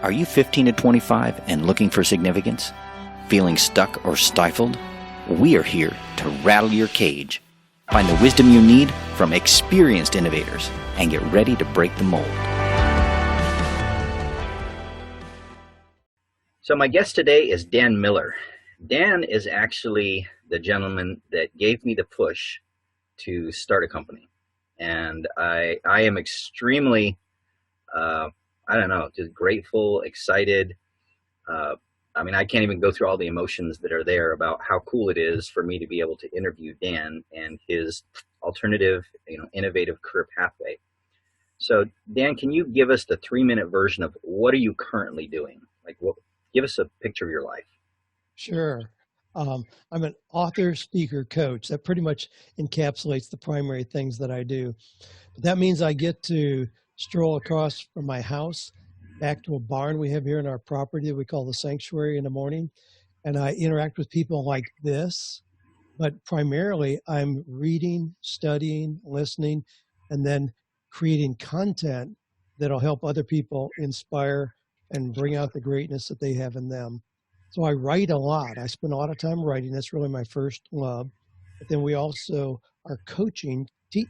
Are you 15 to 25 and looking for significance? Feeling stuck or stifled? We are here to rattle your cage. Find the wisdom you need from experienced innovators and get ready to break the mold. So my guest today is Dan Miller. Dan is actually the gentleman that gave me the push to start a company. And I am extremely, just grateful, excited. I can't even go through all the emotions that are there about how cool it is for me to be able to interview Dan and his alternative, innovative career pathway. So Dan, can you give us the 3-minute version of what are you currently doing? Give us a picture of your life. Sure. I'm an author, speaker, coach. That pretty much encapsulates the primary things that I do. But that means I get to stroll across from my house back to a barn we have here in our property that we call the sanctuary in the morning. And I interact with people like this. But primarily, I'm reading, studying, listening, and then creating content that'll help other people inspire and bring out the greatness that they have in them. So I write a lot. I spend a lot of time writing. That's really my first love. But then we also are coaching,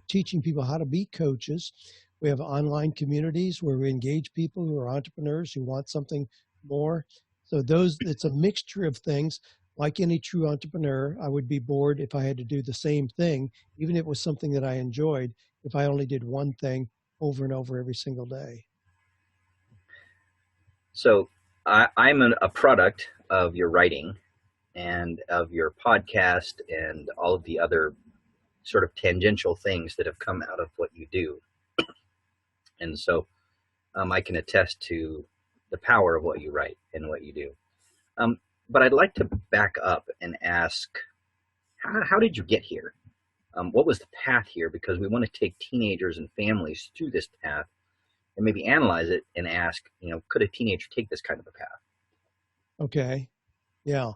teaching people how to be coaches. We have online communities where we engage people who are entrepreneurs who want something more. So it's a mixture of things. Like any true entrepreneur, I would be bored if I had to do the same thing, even if it was something that I enjoyed, if I only did one thing over and over every single day. So I'm a product of your writing and of your podcast and all of the other sort of tangential things that have come out of what you do. And so I can attest to the power of what you write and what you do. But I'd like to back up and ask, how did you get here? What was the path here? Because we want to take teenagers and families through this path and maybe analyze it and ask, could a teenager take this kind of a path? Okay. Yeah.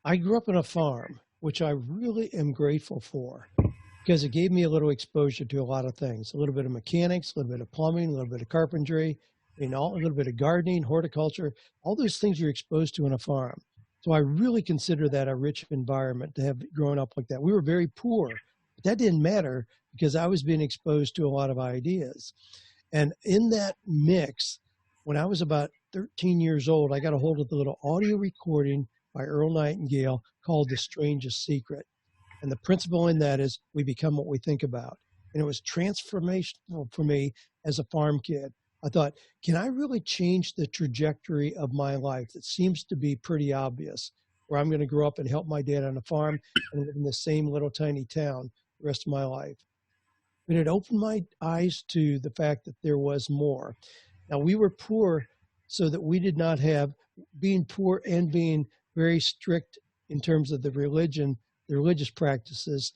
I grew up on a farm, which I really am grateful for because it gave me a little exposure to a lot of things, a little bit of mechanics, a little bit of plumbing, a little bit of carpentry, a little bit of gardening, horticulture, all those things you're exposed to on a farm. So I really consider that a rich environment to have grown up like that. We were very poor, but that didn't matter because I was being exposed to a lot of ideas. And in that mix, when I was about 13 years old, I got a hold of the little audio recording by Earl Nightingale called The Strangest Secret. And the principle in that is we become what we think about. And it was transformational for me as a farm kid. I thought, can I really change the trajectory of my life that seems to be pretty obvious, where I'm going to grow up and help my dad on a farm and live in the same little tiny town the rest of my life? But it opened my eyes to the fact that there was more. Now, we were poor so that we did not have, being poor and being very strict in terms of the religious practices,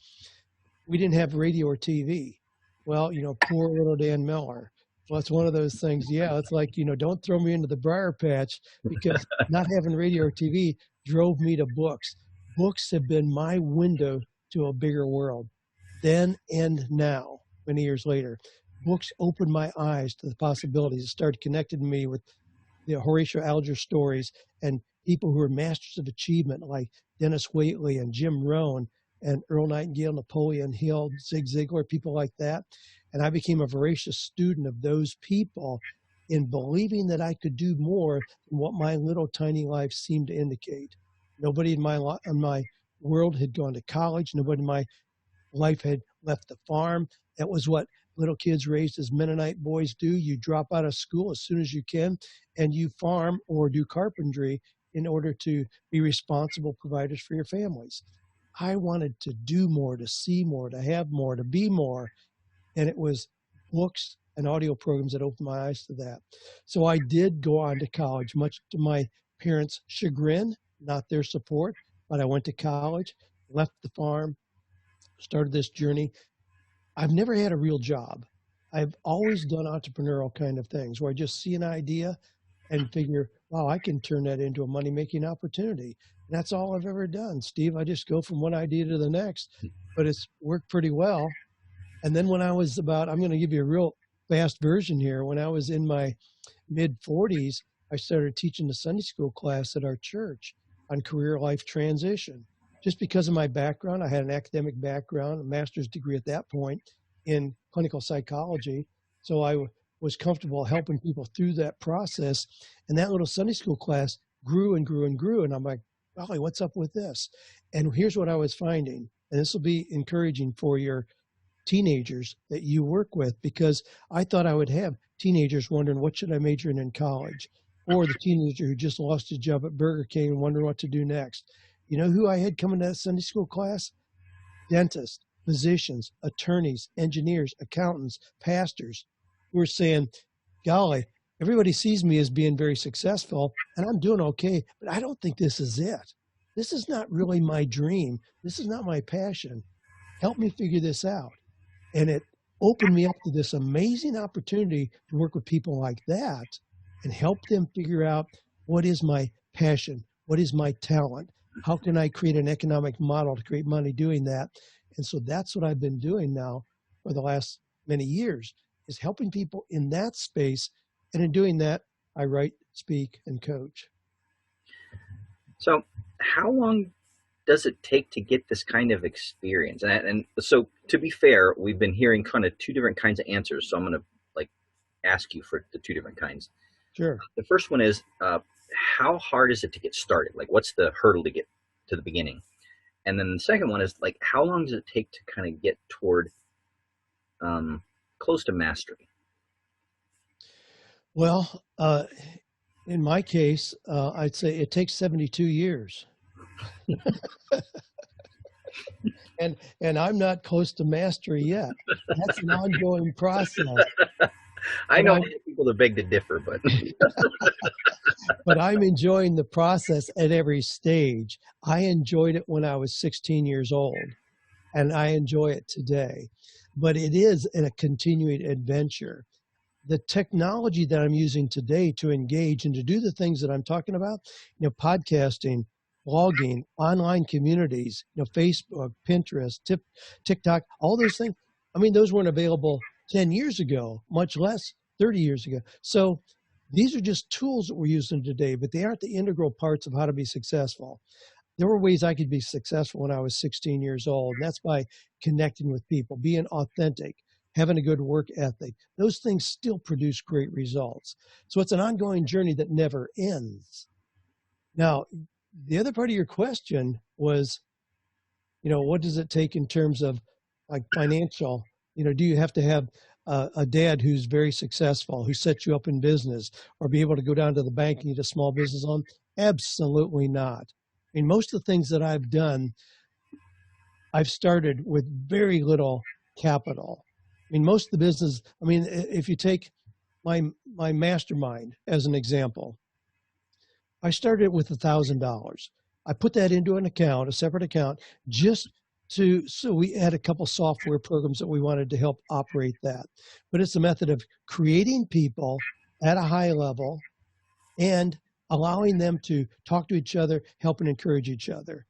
we didn't have radio or TV. Well, poor little Dan Miller. Well, it's one of those things. Yeah, it's like, don't throw me into the briar patch because not having radio or TV drove me to books. Books have been my window to a bigger world then and now, many years later. Books opened my eyes to the possibilities. It started connecting me with the Horatio Alger stories and people who are masters of achievement like Dennis Waitley and Jim Rohn and Earl Nightingale, Napoleon Hill, Zig Ziglar, people like that. And I became a voracious student of those people in believing that I could do more than what my little tiny life seemed to indicate. Nobody in my world had gone to college. Nobody in my life had left the farm. That was what little kids raised as Mennonite boys do. You drop out of school as soon as you can, and you farm or do carpentry in order to be responsible providers for your families. I wanted to do more, to see more, to have more, to be more. And it was books and audio programs that opened my eyes to that. So I did go on to college, much to my parents' chagrin, not their support, but I went to college, left the farm, started this journey. I've never had a real job. I've always done entrepreneurial kind of things where I just see an idea and figure, wow, I can turn that into a money-making opportunity. And that's all I've ever done, Steve. I just go from one idea to the next, but it's worked pretty well. And then when I was I'm going to give you a real fast version here. When I was in my mid-40s, I started teaching the Sunday school class at our church on career life transition. Just because of my background, I had an academic background, a master's degree at that point in clinical psychology. So was comfortable helping people through that process. And that little Sunday school class grew and grew and grew. And I'm like, golly, what's up with this? And here's what I was finding. And this will be encouraging for your teenagers that you work with, because I thought I would have teenagers wondering what should I major in college, or the teenager who just lost his job at Burger King and wondering what to do next. You know who I had coming to that Sunday school class? Dentists, physicians, attorneys, engineers, accountants, pastors, who were saying, golly, everybody sees me as being very successful and I'm doing okay, but I don't think this is it. This is not really my dream. This is not my passion. Help me figure this out. And it opened me up to this amazing opportunity to work with people like that and help them figure out what is my passion, what is my talent, how can I create an economic model to create money doing that. And so that's what I've been doing now for the last many years, is helping people in that space. And in doing that, I write, speak, and coach. So, how long does it take to get this kind of experience? And so, to be fair, we've been hearing kind of two different kinds of answers. So I'm going to like ask you for the two different kinds. Sure. The first one is, how hard is it to get started? Like, what's the hurdle to get to the beginning? And then the second one is like, how long does it take to kind of get toward close to mastery? Well, in my case, I'd say it takes 72 years. and I'm not close to mastery yet. That's an ongoing process. I know people are big to differ, but but I'm enjoying the process at every stage. I enjoyed it when I was 16 years old, and I enjoy it today. But it is a continuing adventure. The technology that I'm using today to engage and to do the things that I'm talking about, podcasting, blogging, online communities, Facebook, Pinterest, TikTok, all those things. I mean, those weren't available 10 years ago, much less 30 years ago. So these are just tools that we're using today, but they aren't the integral parts of how to be successful. There were ways I could be successful when I was 16 years old, and that's by connecting with people, being authentic, having a good work ethic. Those things still produce great results. So it's an ongoing journey that never ends. Now, the other part of your question was, what does it take in terms of like financial? Do you have to have a dad who's very successful, who sets you up in business, or be able to go down to the bank and get a small business loan? Absolutely not. I mean, most of the things that I've done, I've started with very little capital. I mean, most of the business, if you take my mastermind as an example, I started with $1,000. I put that into an account, a separate account, so we had a couple software programs that we wanted to help operate that. But it's a method of creating people at a high level and allowing them to talk to each other, help and encourage each other.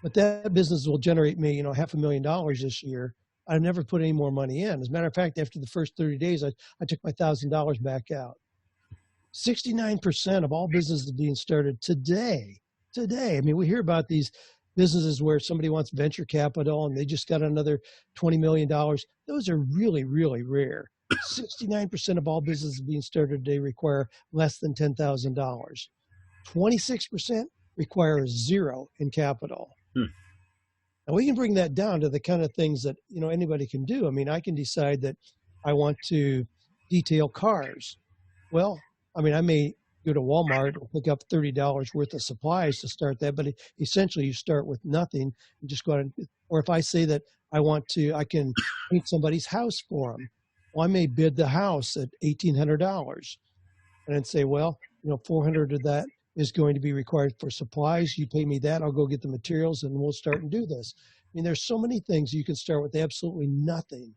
But that business will generate me, $500,000 this year. I've never put any more money in. As a matter of fact, after the first 30 days, I took my $1,000 back out. 69% of all businesses being started today. I mean, we hear about these businesses where somebody wants venture capital and they just got another $20 million. Those are really, really rare. 69% of all businesses being started today require less than $10,000. 26% require zero in capital. And we can bring that down to the kind of things that, anybody can do. I mean, I can decide that I want to detail cars. Well, I may go to Walmart and pick up $30 worth of supplies to start that, but essentially you start with nothing and just go out or if I say that I can paint somebody's house for them. Well, I may bid the house at $1,800 and then say, well, $400 of that is going to be required for supplies. You pay me that, I'll go get the materials and we'll start and do this. I mean, there's so many things you can start with absolutely nothing.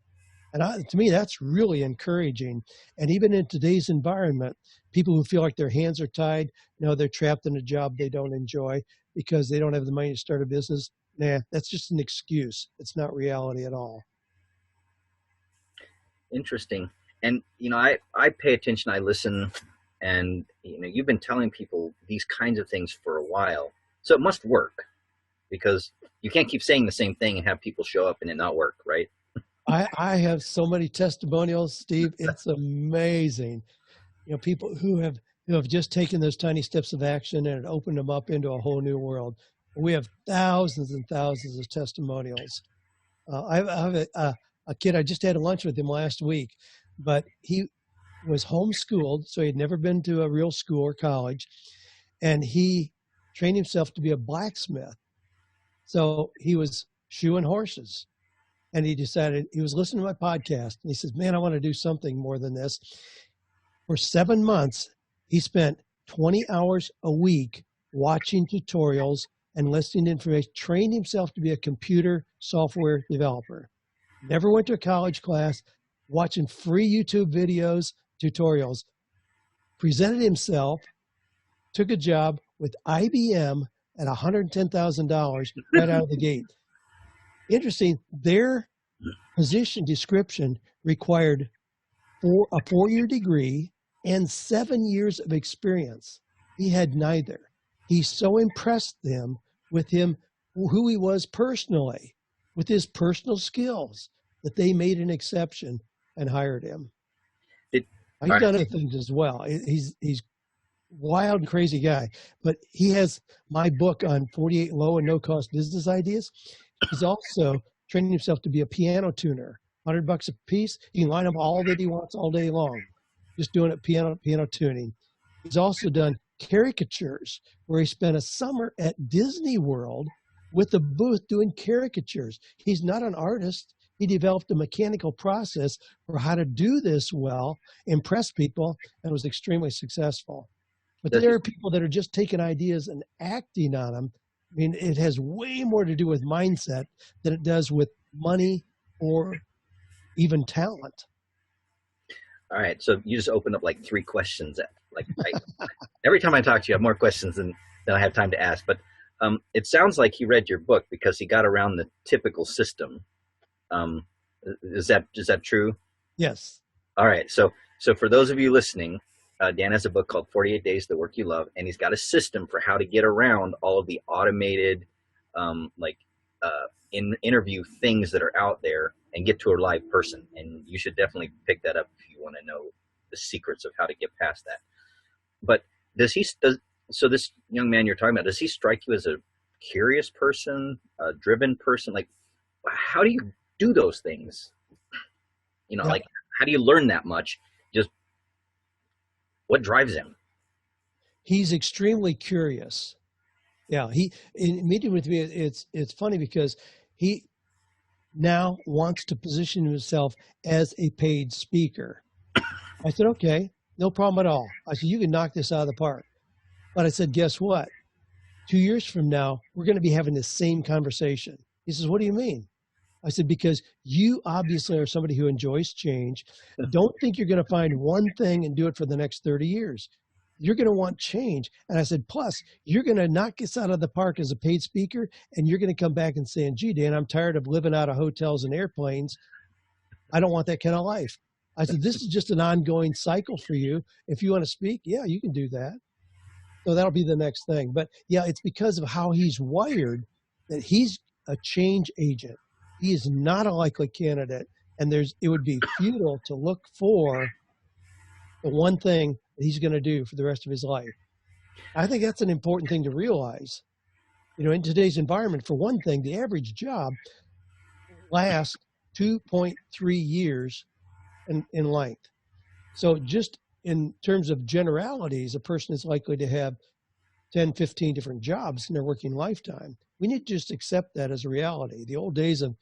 And to me, that's really encouraging. And even in today's environment, people who feel like their hands are tied, they're trapped in a job they don't enjoy because they don't have the money to start a business. Nah, that's just an excuse. It's not reality at all. Interesting. And I pay attention. I listen, And you've been telling people these kinds of things for a while, so it must work, because you can't keep saying the same thing and have people show up and it not work, right? I have so many testimonials, Steve. It's amazing. People who have just taken those tiny steps of action and it opened them up into a whole new world. We have thousands and thousands of testimonials. I have a kid. I just had lunch with him last week, but he was homeschooled, so he'd never been to a real school or college, and he trained himself to be a blacksmith. So he was shoeing horses, and he decided he was listening to my podcast, and he says, "Man, I want to do something more than this." For 7 months, he spent 20 hours a week watching tutorials and listening to information, trained himself to be a computer software developer. Never went to a college class, watching free YouTube videos, tutorials, presented himself, took a job with IBM at $110,000 right out of the gate. Interesting, their position description required a 4-year degree and 7 years of experience. He had neither. He so impressed them with him, who he was personally, with his personal skills, that they made an exception and hired him. It, He's done other things as well. He's wild and crazy guy, but he has my book on 48 low and no cost business ideas. He's also training himself to be a piano tuner. $100 a piece. He can line up all that he wants all day long, just doing it piano tuning. He's also done caricatures, where he spent a summer at Disney World with a booth doing caricatures. He's not an artist. He developed a mechanical process for how to do this well, impress people, and was extremely successful. But there are people that are just taking ideas and acting on them. I mean, it has way more to do with mindset than it does with money or even talent. All right, so you just opened up like 3 questions. Every time I talk to you, I have more questions than I have time to ask. But it sounds like he read your book because he got around the typical system. Is that true? Yes. All right. So for those of you listening, Dan has a book called 48 Days, The Work You Love, and he's got a system for how to get around all of the automated, interview things that are out there and get to a live person. And you should definitely pick that up if you want to know the secrets of how to get past that. But so this young man you're talking about, does he strike you as a curious person, a driven person? Like, how do you do those things? Like, how do you learn that much? Just what drives him? He's extremely curious. Yeah, in meeting with me, it's funny because he now wants to position himself as a paid speaker. I said, okay, no problem at all. I said, you can knock this out of the park. But I said, guess what? 2 years from now, we're going to be having the same conversation. He says, what do you mean? I said, because you obviously are somebody who enjoys change. Don't think you're going to find one thing and do it for the next 30 years. You're going to want change. And I said, plus, you're going to knock this out of the park as a paid speaker, and you're going to come back and saying, gee, Dan, I'm tired of living out of hotels and airplanes. I don't want that kind of life. I said, this is just an ongoing cycle for you. If you want to speak, yeah, you can do that. So that'll be the next thing. But yeah, it's because of how he's wired that he's a change agent. He is not a likely candidate. And it would be futile to look for the one thing that he's going to do for the rest of his life. I think that's an important thing to realize. In today's environment, for one thing, the average job lasts 2.3 years in length. So just in terms of generalities, a person is likely to have 10, 15 different jobs in their working lifetime. We need to just accept that as a reality. The old days of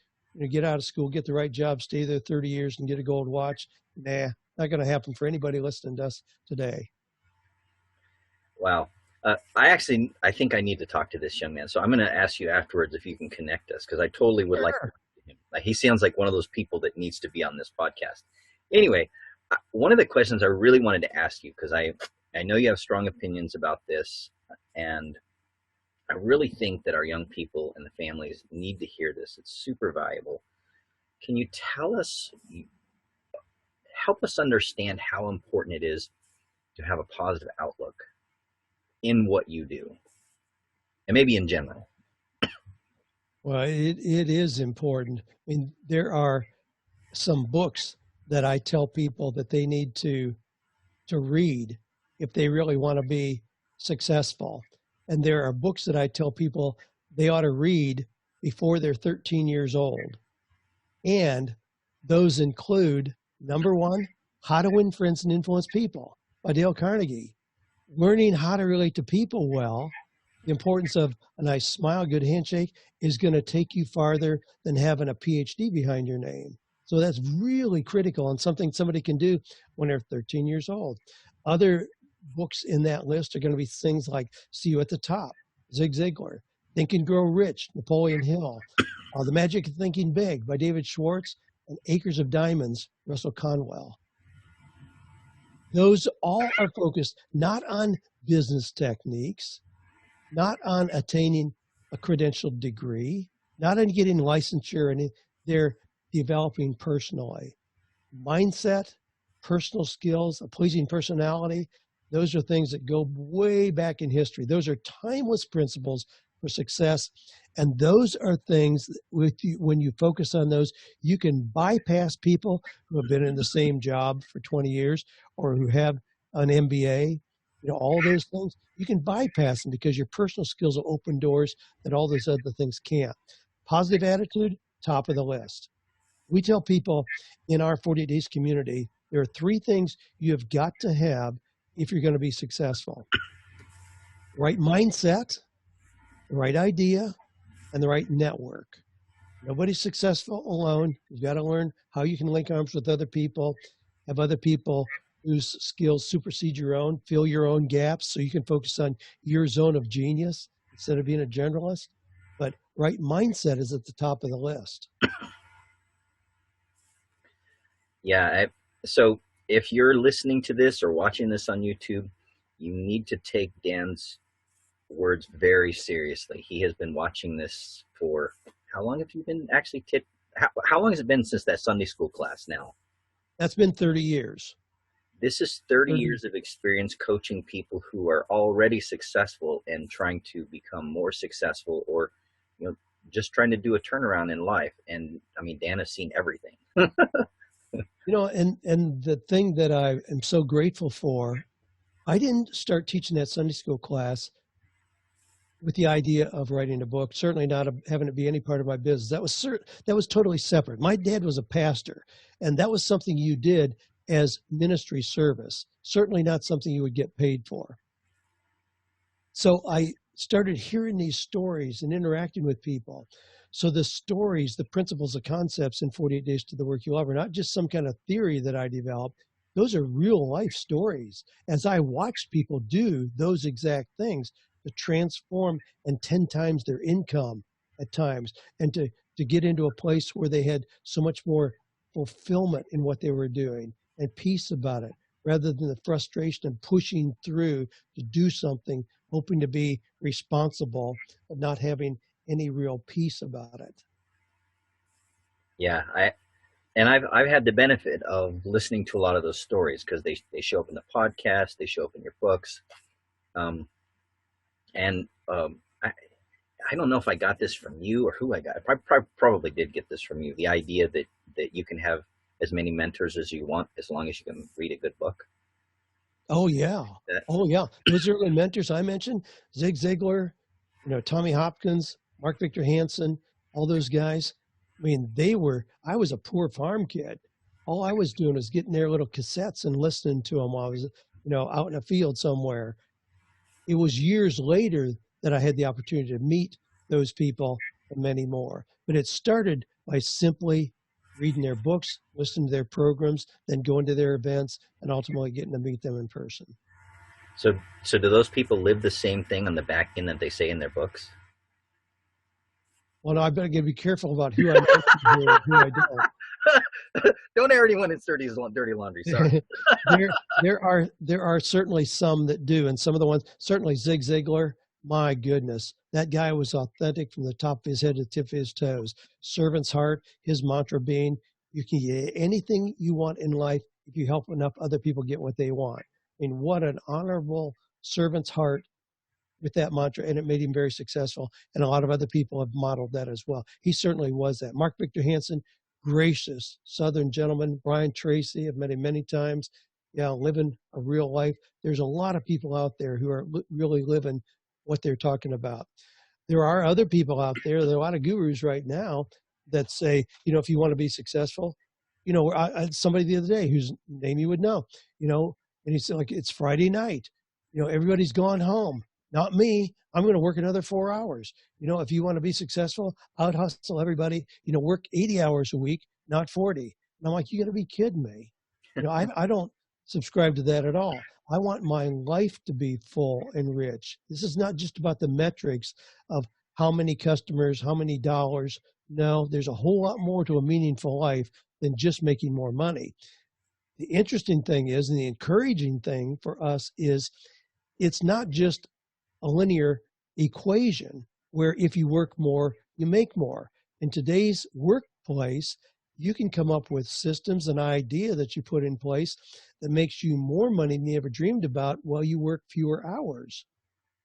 get out of school, get the right job, stay there 30 years and get a gold watch, nah, not going to happen for anybody listening to us today. Wow. I think I need to talk to this young man. So I'm going to ask you afterwards if you can connect us, because I totally would like to talk to him. He sounds like one of those people that needs to be on this podcast. Anyway, one of the questions I really wanted to ask you, because I know you have strong opinions about this, and I really think that our young people and the families need to hear this. It's super valuable. Can you help us understand how important it is to have a positive outlook in what you do, and maybe in general. Well, it is important. I mean, there are some books that I tell people that they need to read if they really want to be successful. And there are books that I tell people they ought to read before they're 13 years old. And those include number one, How to Win Friends and Influence People by Dale Carnegie. Learning how to relate to people well, the importance of a nice smile, good handshake is going to take you farther than having a PhD behind your name. So that's really critical and something somebody can do when they're 13 years old. Other books in that list are going to be things like See You at the Top, Zig Ziglar, Think and Grow Rich, Napoleon Hill, The Magic of Thinking Big by David Schwartz, and Acres of Diamonds, Russell Conwell. Those all are focused not on business techniques, not on attaining a credentialed degree, not on getting licensure, and they're developing personally. Mindset, personal skills, a pleasing personality, those are things that go way back in history. Those are timeless principles for success. And those are things that when you focus on those, you can bypass people who have been in the same job for 20 years or who have an MBA. All those things, you can bypass them because your personal skills will open doors that all those other things can't. Positive attitude, top of the list. We tell people in our 48 Days community, there are 3 things you have got to have if you're going to be successful. Right mindset, the right idea, and the right network. Nobody's successful alone. You've got to learn how you can link arms with other people, have other people whose skills supersede your own, fill your own gaps so you can focus on your zone of genius instead of being a generalist. But right mindset is at the top of the list. Yeah. So if you're listening to this or watching this on YouTube, you need to take Dan's words very seriously. He has been watching this for how long have you been actually how long has it been since that Sunday school class now? That's been 30 years. This is 30 years of experience coaching people who are already successful and trying to become more successful, or just trying to do a turnaround in life. And I mean, Dan has seen everything. And the thing that I am so grateful for, I didn't start teaching that Sunday school class with the idea of writing a book, certainly not having it be any part of my business. That was totally separate. My dad was a pastor, and that was something you did as ministry service, certainly not something you would get paid for. So I started hearing these stories and interacting with people. So the stories, the principles, the concepts in 48 Days to the Work You Love are not just some kind of theory that I developed. Those are real life stories. As I watched people do those exact things to transform and 10 times their income at times, and to get into a place where they had so much more fulfillment in what they were doing and peace about it, rather than the frustration of pushing through to do something, hoping to be responsible, but not having any real peace about it. Yeah, I've had the benefit of listening to a lot of those stories because they show up in the podcast, they show up in your books, I don't know if I got this from you or who I got. I probably did get this from you. The idea that you can have as many mentors as you want as long as you can read a good book. Oh yeah. Oh yeah. Those early mentors I mentioned, Zig Ziglar, Tommy Hopkins, Mark Victor Hansen, all those guys. I mean, I was a poor farm kid. All I was doing was getting their little cassettes and listening to them while I was, out in a field somewhere. It was years later that I had the opportunity to meet those people and many more. But it started by simply reading their books, listening to their programs, then going to their events, and ultimately getting to meet them in person. So do those people live the same thing on the back end that they say in their books? Well, no, I better be careful about who I mention here and who I don't. Don't air anyone in dirty laundry. Sorry. there are certainly some that do, and some of the ones, certainly Zig Ziglar. My goodness, that guy was authentic from the top of his head to the tip of his toes. Servant's heart, his mantra being, you can get anything you want in life if you help enough other people get what they want. mean, what an honorable servant's heart with that mantra, and it made him very successful. And a lot of other people have modeled that as well. He certainly was that. Mark Victor Hansen, gracious Southern gentleman. Brian Tracy, I've met him many times. Yeah, living a real life. There's a lot of people out there who are really living what they're talking about. There are other people out there, there are a lot of gurus right now that say, if you want to be successful, somebody the other day whose name you would know, and he said, like, it's Friday night, everybody's gone home. Not me. I'm going to work another 4 hours. If you want to be successful, out hustle everybody, work 80 hours a week, not 40. And I'm like, you got to be kidding me. I don't subscribe to that at all. I want my life to be full and rich. This is not just about the metrics of how many customers, how many dollars. No, there's a whole lot more to a meaningful life than just making more money. The interesting thing is, and the encouraging thing for us is, it's not just a linear equation where if you work more, you make more. In today's workplace, you can come up with systems and idea that you put in place that makes you more money than you ever dreamed about while you work fewer hours.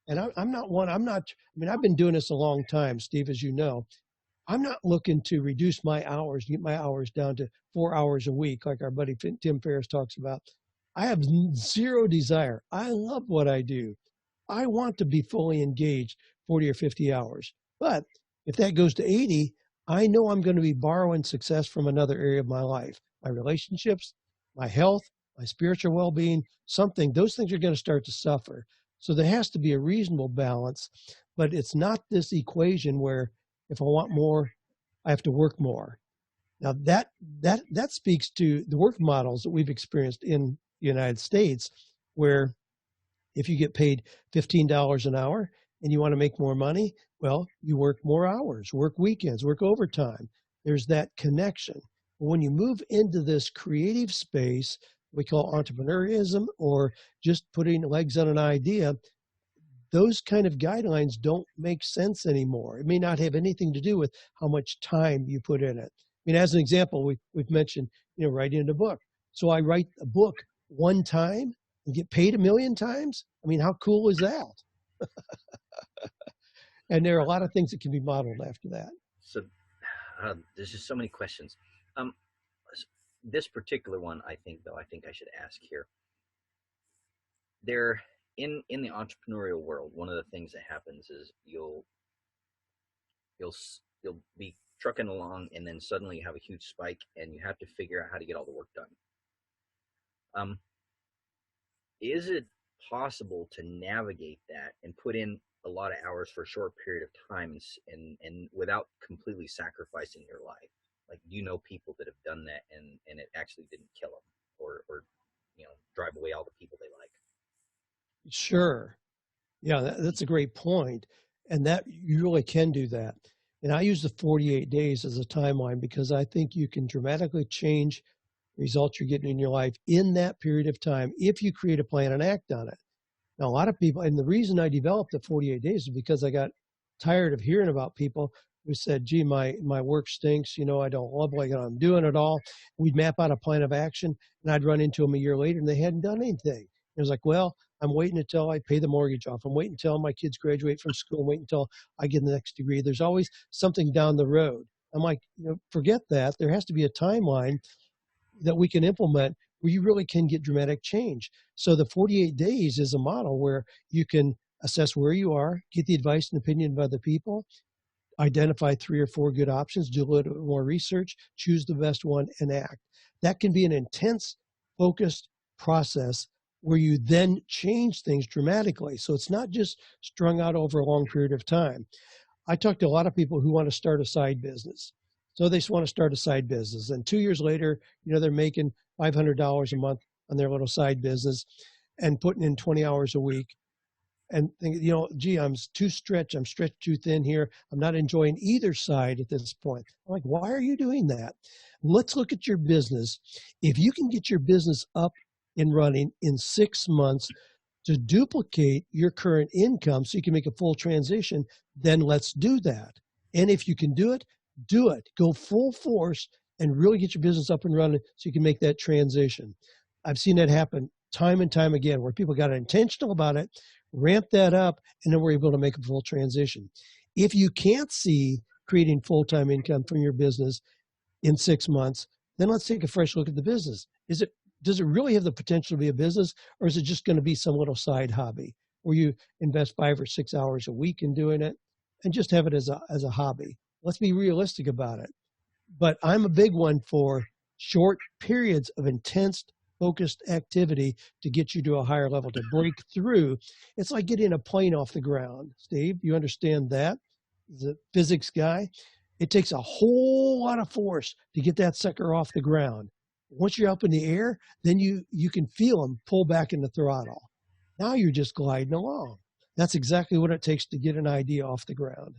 And I've been doing this a long time, Steve, as you know. I'm not looking to reduce my hours, get my hours down to 4 hours a week, like our buddy Tim Ferriss talks about. I have zero desire. I love what I do. I want to be fully engaged 40 or 50 hours. But if that goes to 80, I know I'm going to be borrowing success from another area of my life, my relationships, my health, my spiritual well-being, something. Those things are going to start to suffer. So there has to be a reasonable balance, but it's not this equation where if I want more, I have to work more. Now that speaks to the work models that we've experienced in the United States, where if you get paid $15 an hour and you want to make more money, well, you work more hours, work weekends, work overtime. There's that connection. But when you move into this creative space, we call entrepreneurism, or just putting legs on an idea, those kind of guidelines don't make sense anymore. It may not have anything to do with how much time you put in it. I mean, as an example, we've mentioned, writing a book. So I write a book one time and get paid 1,000,000 times. I mean, how cool is that? And there are a lot of things that can be modeled after that. So there's just so many questions. This particular one, I think I should ask here. There, in the entrepreneurial world, one of the things that happens is you'll be trucking along, and then suddenly you have a huge spike, and you have to figure out how to get all the work done. Is it possible to navigate that and put in a lot of hours for a short period of time, and without completely sacrificing your life? Like, do you know people that have done that and it actually didn't kill them or drive away all the people they like? Sure. Yeah, that's a great point. And that you really can do that. And I use the 48 days as a timeline because I think you can dramatically change results you're getting in your life in that period of time if you create a plan and act on it. Now, a lot of people, and the reason I developed the 48 days is because I got tired of hearing about people who said, gee, my work stinks. I don't love like I'm doing it all. We'd map out a plan of action, and I'd run into them a year later, and they hadn't done anything. It was like, well, I'm waiting until I pay the mortgage off. I'm waiting until my kids graduate from school. I'm waiting until I get the next degree. There's always something down the road. I'm like, forget that. There has to be a timeline that we can implement where you really can get dramatic change. So the 48 days is a model where you can assess where you are, get the advice and opinion of other people, identify 3 or 4 good options, do a little more research, choose the best one, and act. That can be an intense, focused process where you then change things dramatically. So it's not just strung out over a long period of time. I talk to a lot of people who want to start a side business. So they just want to start a side business. And 2 years later, they're making $500 a month on their little side business and putting in 20 hours a week and think, gee, I'm too stretched. I'm stretched too thin here. I'm not enjoying either side at this point. I'm like, why are you doing that? Let's look at your business. If you can get your business up and running in 6 months to duplicate your current income so you can make a full transition, then let's do that. And if you can do it, do it. Go full force and really get your business up and running so you can make that transition. I've seen that happen time and time again where people got intentional about it, ramp that up, and then we're able to make a full transition. If you can't see creating full-time income from your business in 6 months, then let's take a fresh look at the business. Does it really have the potential to be a business, or is it just going to be some little side hobby where you invest 5 or 6 hours a week in doing it and just have it as a hobby? Let's be realistic about it. But I'm a big one for short periods of intense, focused activity to get you to a higher level, to break through. It's like getting a plane off the ground. Steve, you understand that? The physics guy. It takes a whole lot of force to get that sucker off the ground. Once you're up in the air, then you can feel them pull back in the throttle. Now you're just gliding along. That's exactly what it takes to get an idea off the ground.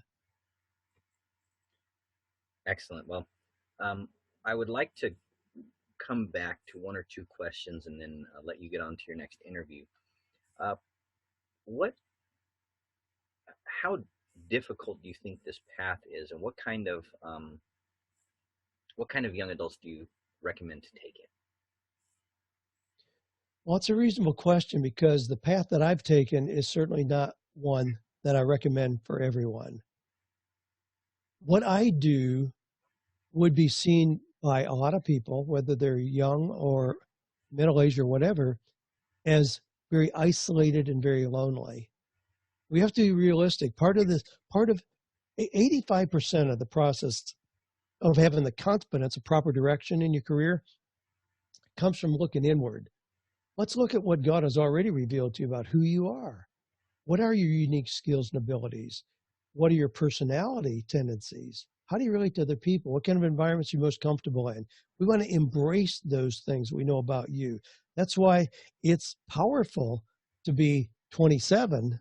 Excellent. Well, um, I would like to come back to one or two questions and then let you get on to your next interview. Uh, what, how difficult do you think this path is, and what kind of young adults do you recommend to take it? Well, it's a reasonable question because the path that I've taken is certainly not one that I recommend for everyone. What I do would be seen by a lot of people, whether they're young or middle aged or whatever, as very isolated and very lonely. We have to be realistic. Part of 85% of the process of having the confidence of proper direction in your career comes from looking inward. Let's look at what God has already revealed to you about who you are. What are your unique skills and abilities? What are your personality tendencies? How do you relate to other people? What kind of environments are you most comfortable in? We want to embrace those things we know about you. That's why it's powerful to be 27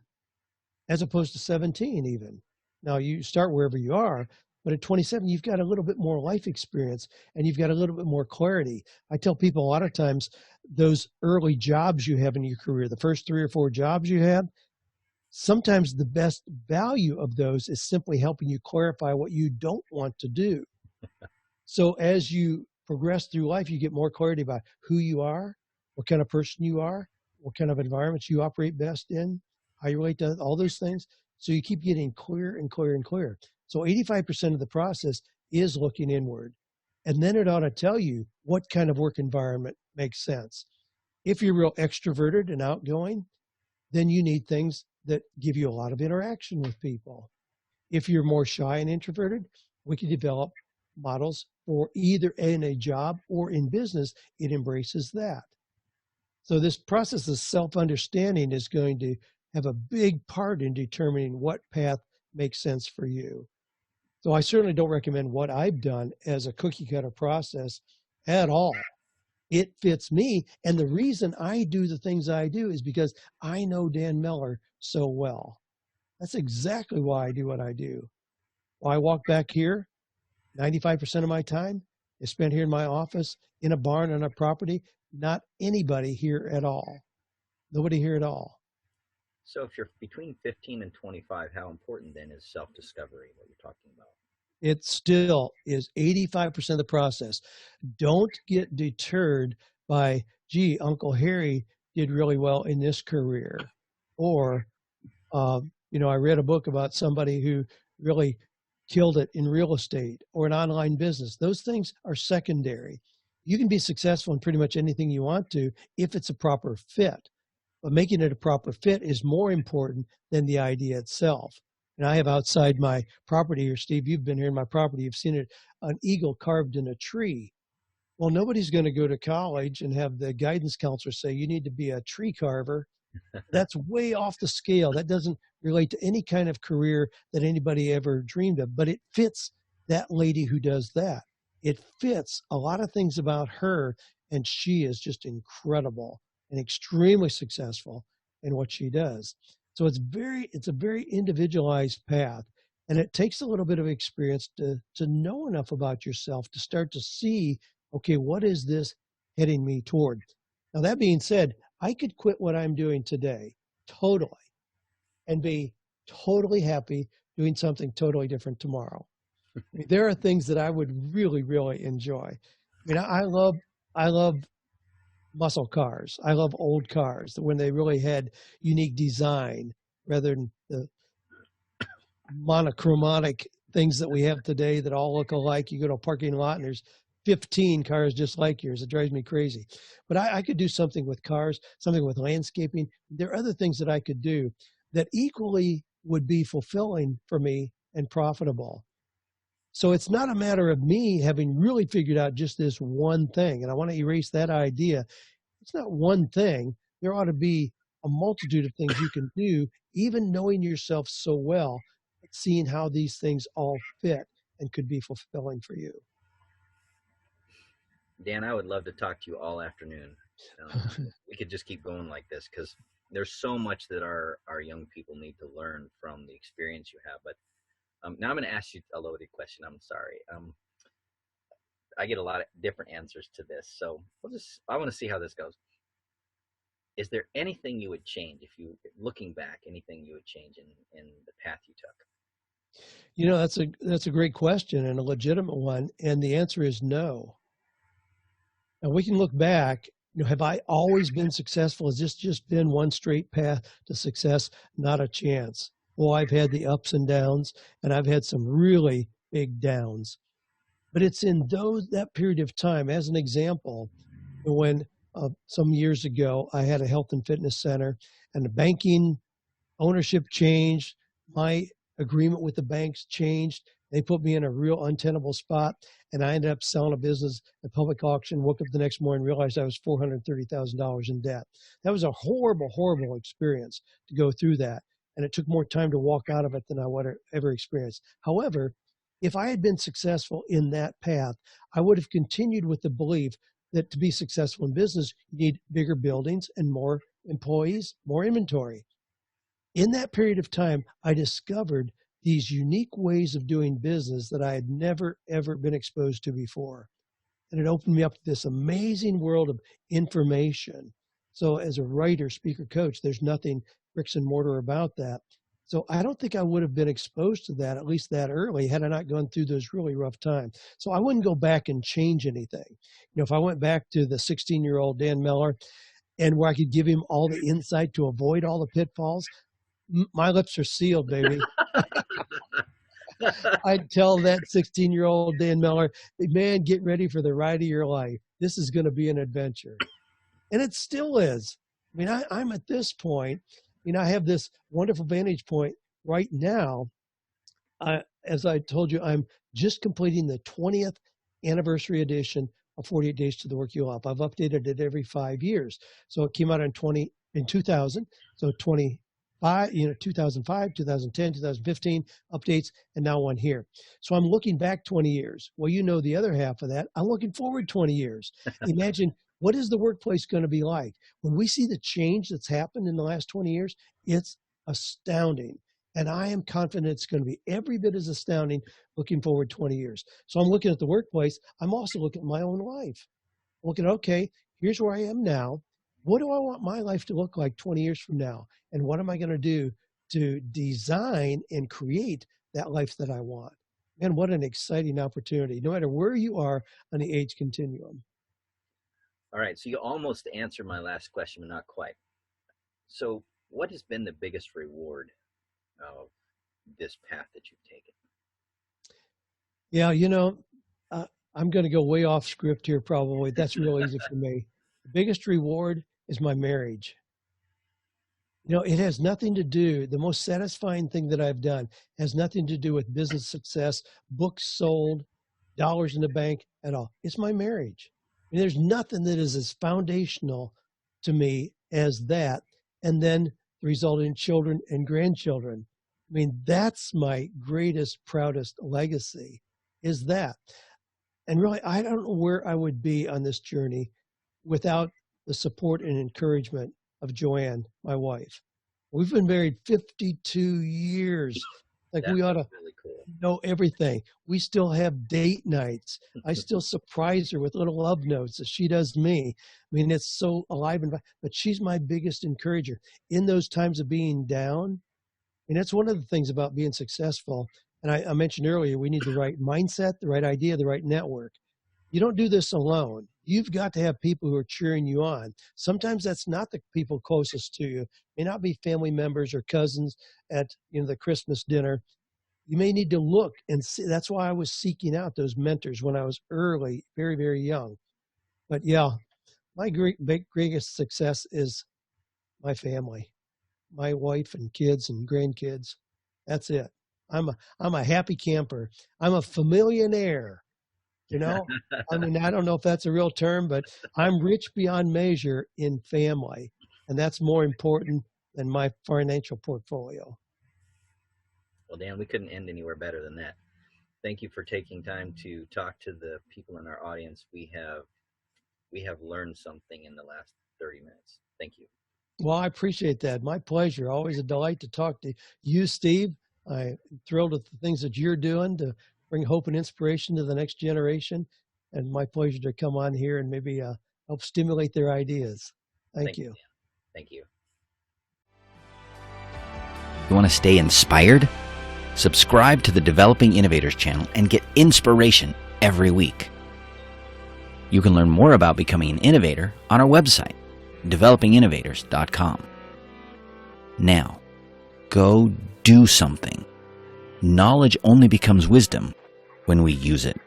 as opposed to 17 even. Now you start wherever you are, but at 27, you've got a little bit more life experience and you've got a little bit more clarity. I tell people a lot of times those early jobs you have in your career, the first 3 or 4 jobs you have, sometimes the best value of those is simply helping you clarify what you don't want to do. So as you progress through life, you get more clarity about who you are, what kind of person you are, what kind of environments you operate best in, how you relate to all those things. So you keep getting clearer and clearer and clearer. So 85% of the process is looking inward. And then it ought to tell you what kind of work environment makes sense. If you're real extroverted and outgoing, then you need things that give you a lot of interaction with people. If you're more shy and introverted, we can develop models for either in a job or in business, it embraces that. So this process of self-understanding is going to have a big part in determining what path makes sense for you. So I certainly don't recommend what I've done as a cookie cutter process at all. It fits me. And the reason I do the things I do is because I know Dan Miller so well. That's exactly why I do what I do. Why I walk back here, 95% of my time is spent here in my office, in a barn on a property, not anybody here at all. Nobody here at all. So if you're between 15 and 25, how important then is self-discovery, what you're talking about? It still is 85% of the process. Don't get deterred by, gee, Uncle Harry did really well in this career. Or, I read a book about somebody who really killed it in real estate or an online business. Those things are secondary. You can be successful in pretty much anything you want to if it's a proper fit. But making it a proper fit is more important than the idea itself. And I have outside my property here, Steve, you've been here in my property, you've seen it, an eagle carved in a tree. Well, nobody's going to go to college and have the guidance counselor say, you need to be a tree carver. That's way off the scale. That doesn't relate to any kind of career that anybody ever dreamed of, but it fits that lady who does that. It fits a lot of things about her, and she is just incredible and extremely successful in what she does. So it's a very individualized path, and it takes a little bit of experience to know enough about yourself to start to see, okay, what is this heading me toward? Now, that being said, I could quit what I'm doing today totally and be totally happy doing something totally different tomorrow. I mean, there are things that I would really, really enjoy. I mean, I love muscle cars. I love old cars when they really had unique design rather than the monochromatic things that we have today that all look alike. You go to a parking lot and there's 15 cars just like yours. It drives me crazy. But I could do something with cars, something with landscaping. There are other things that I could do that equally would be fulfilling for me and profitable. So it's not a matter of me having really figured out just this one thing. And I want to erase that idea. It's not one thing. There ought to be a multitude of things you can do, even knowing yourself so well, but seeing how these things all fit and could be fulfilling for you. Dan, I would love to talk to you all afternoon. We could just keep going like this because there's so much that our young people need to learn from the experience you have. But now I'm going to ask you a loaded question. I'm sorry. I get a lot of different answers to this, so I want to see how this goes. Is there anything you would change if you, looking back, anything you would change in the path you took? You know, that's a great question and a legitimate one, and the answer is no. And we can look back, have I always been successful? Has this just been one straight path to success? Not a chance. Well, I've had the ups and downs, and I've had some really big downs. But it's in that period of time, as an example, when some years ago I had a health and fitness center, and the banking ownership changed. My agreement with the banks changed. They put me in a real untenable spot, and I ended up selling a business at public auction. Woke up the next morning and realized I was $430,000 in debt. That was a horrible, horrible experience to go through that, and it took more time to walk out of it than I would have ever experienced. However, if I had been successful in that path, I would have continued with the belief that to be successful in business, you need bigger buildings and more employees, more inventory. In that period of time, I discovered these unique ways of doing business that I had never, ever been exposed to before. And it opened me up to this amazing world of information. So, as a writer, speaker, coach, there's nothing bricks and mortar about that. So, I don't think I would have been exposed to that, at least that early, had I not gone through those really rough times. So, I wouldn't go back and change anything. If I went back to the 16-year-old Dan Miller and where I could give him all the insight to avoid all the pitfalls, my lips are sealed, baby. I'd tell that 16-year-old Dan Miller, man, get ready for the ride of your life. This is going to be an adventure. And it still is. I mean, I'm at this point, I have this wonderful vantage point right now. As I told you, I'm just completing the 20th anniversary edition of 48 Days to the Work You Love. I've updated it every 5 years. So it came out in 2000. So 2005, 2010, 2015 updates, and now one here. So I'm looking back 20 years. Well, the other half of that, I'm looking forward 20 years. Imagine, what is the workplace going to be like? When we see the change that's happened in the last 20 years, it's astounding. And I am confident it's going to be every bit as astounding looking forward 20 years. So I'm looking at the workplace. I'm also looking at my own life. Looking, okay, here's where I am now. What do I want my life to look like 20 years from now? And what am I going to do to design and create that life that I want? Man, what an exciting opportunity, no matter where you are on the age continuum. All right, so you almost answered my last question, but not quite. So what has been the biggest reward of this path that you've taken? Yeah, I'm going to go way off script here probably. That's real easy for me. The biggest reward is my marriage. It has nothing to do, the most satisfying thing that I've done has nothing to do with business success, books sold, dollars in the bank at all. It's my marriage. There's nothing that is as foundational to me as that. And then the resulting children and grandchildren. That's my greatest, proudest legacy, is that. And really, I don't know where I would be on this journey without the support and encouragement of Joanne, my wife. We've been married 52 years. Like, we ought to really cool. know everything. We still have date nights. I still surprise her with little love notes as she does me. It's so alive and but she's my biggest encourager in those times of being down. And that's one of the things about being successful. And I mentioned earlier, we need the right mindset, the right idea, the right network. You don't do this alone. you've got to have people who are cheering you on. Sometimes that's not the people closest to you. It may not be family members or cousins at the Christmas dinner. You may need to look and see. That's why I was seeking out those mentors when I was early, very, very young. But yeah, my greatest success is my family, my wife and kids and grandkids. That's it. I'm a happy camper. I'm a familionaire. I mean, I don't know if that's a real term, but I'm rich beyond measure in family, and that's more important than my financial portfolio. Well, Dan, we couldn't end anywhere better than that. Thank you for taking time to talk to the people in our audience. We have learned something in the last 30 minutes. Thank you. Well, I appreciate that. My pleasure. Always a delight to talk to you, Steve. I'm thrilled with the things that you're doing to bring hope and inspiration to the next generation. And my pleasure to come on here and maybe help stimulate their ideas. Thank you. Thank you. You want to stay inspired? Subscribe to the Developing Innovators channel and get inspiration every week. You can learn more about becoming an innovator on our website, developinginnovators.com. Now, go do something. Knowledge only becomes wisdom when we use it.